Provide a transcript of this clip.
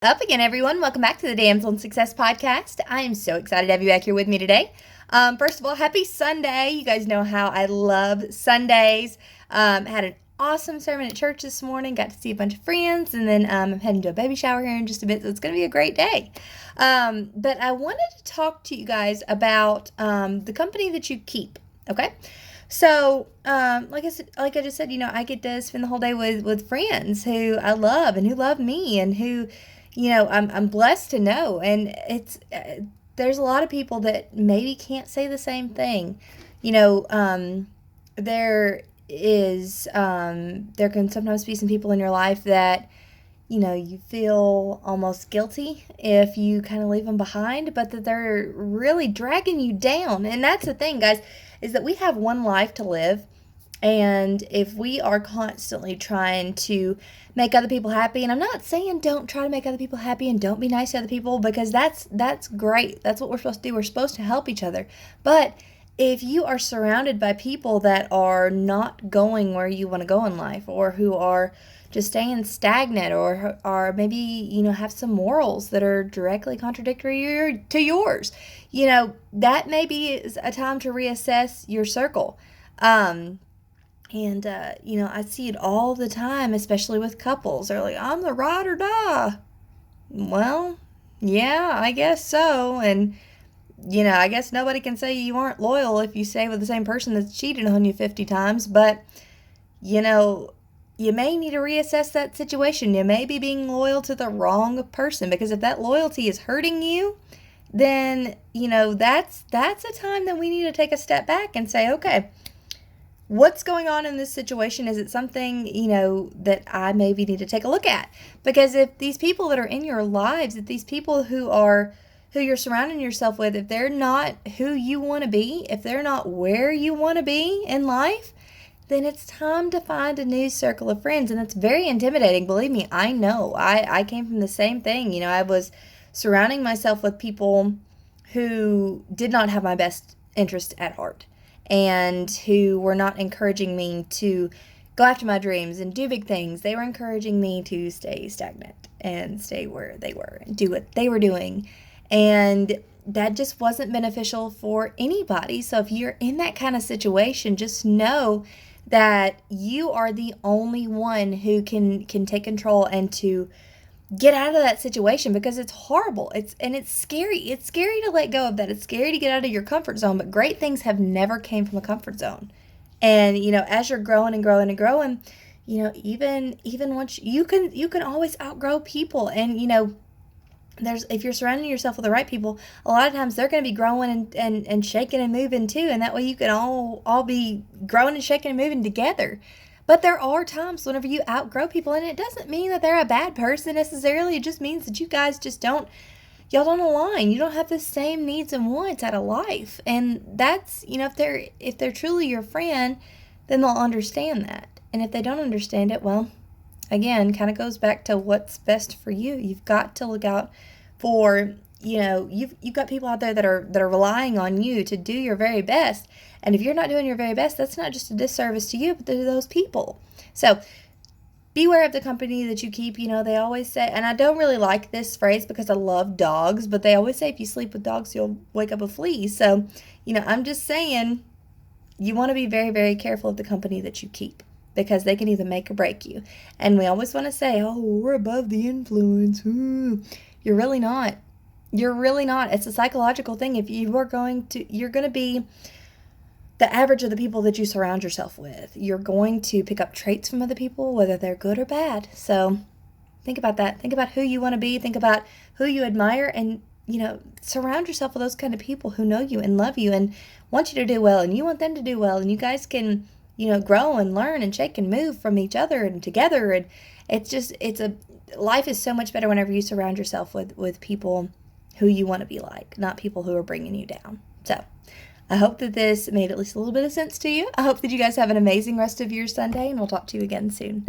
Up again, everyone. Welcome back to the Damsel in Success podcast. I am so excited to have you back here with me today. First of all, happy Sunday. You guys know how I love Sundays. Had an awesome sermon at church this morning. Got to see a bunch of friends, and then I'm heading to a baby shower here in just a bit, so it's going to be a great day. But I wanted to talk to you guys about the company that you keep, okay? So, like I just said, I get to spend the whole day with friends who I love and who love me and who I'm blessed to know. And there's a lot of people that maybe can't say the same thing. There can sometimes be some people in your life that, you feel almost guilty if you kind of leave them behind, but that they're really dragging you down. And that's the thing, guys, is that we have one life to live. And if we are constantly trying to make other people happy, and I'm not saying don't try to make other people happy and don't be nice to other people, because that's great. That's what we're supposed to do. We're supposed to help each other. But if you are surrounded by people that are not going where you want to go in life, or who are just staying stagnant, or maybe, have some morals that are directly contradictory to yours, that maybe is a time to reassess your circle. I see it all the time, especially with couples. They're like, I'm the ride or die. Well, yeah, I guess so. And, I guess nobody can say you aren't loyal if you stay with the same person that's cheated on you 50 times. But, you may need to reassess that situation. You may be being loyal to the wrong person, because if that loyalty is hurting you, then, that's a time that we need to take a step back and say, okay, what's going on in this situation? Is it something, that I maybe need to take a look at? Because if these people that are in your lives, if these people who you're surrounding yourself with, if they're not who you want to be, if they're not where you want to be in life, then it's time to find a new circle of friends. And it's very intimidating. Believe me, I know. I came from the same thing. I was surrounding myself with people who did not have my best interest at heart, and who were not encouraging me to go after my dreams and do big things. They were encouraging me to stay stagnant and stay where they were and do what they were doing. And that just wasn't beneficial for anybody. So if you're in that kind of situation, just know that you are the only one who can take control and to get out of that situation, because it's horrible. It's scary. It's scary to let go of that. It's scary to get out of your comfort zone, but great things have never came from a comfort zone. And, as you're growing and growing and growing, even once you can always outgrow people. And, if you're surrounding yourself with the right people, a lot of times they're going to be growing and shaking and moving too. And that way you can all be growing and shaking and moving together. But there are times whenever you outgrow people, and it doesn't mean that they're a bad person necessarily. It just means that you guys just y'all don't align. You don't have the same needs and wants out of life. And that's, if they're truly your friend, then they'll understand that. And if they don't understand it, well, again, kind of goes back to what's best for you. You've got to look out for, you've got people out there that are relying on you to do your very best. And if you're not doing your very best, that's not just a disservice to you, but to those people. So beware of the company that you keep. They always say, and I don't really like this phrase because I love dogs, but they always say if you sleep with dogs, you'll wake up with fleas. So, I'm just saying, you want to be very, very careful of the company that you keep, because they can either make or break you. And we always want to say, oh, we're above the influence. You're really not. You're really not. It's a psychological thing. If you're going to be the average of the people that you surround yourself with. You're going to pick up traits from other people, whether they're good or bad. So think about that. Think about who you want to be. Think about who you admire, and, surround yourself with those kind of people who know you and love you and want you to do well, and you want them to do well, and you guys can, grow and learn and shake and move from each other and together. And life is so much better whenever you surround yourself with people who you want to be like, not people who are bringing you down. So I hope that this made at least a little bit of sense to you. I hope that you guys have an amazing rest of your Sunday, and we'll talk to you again soon.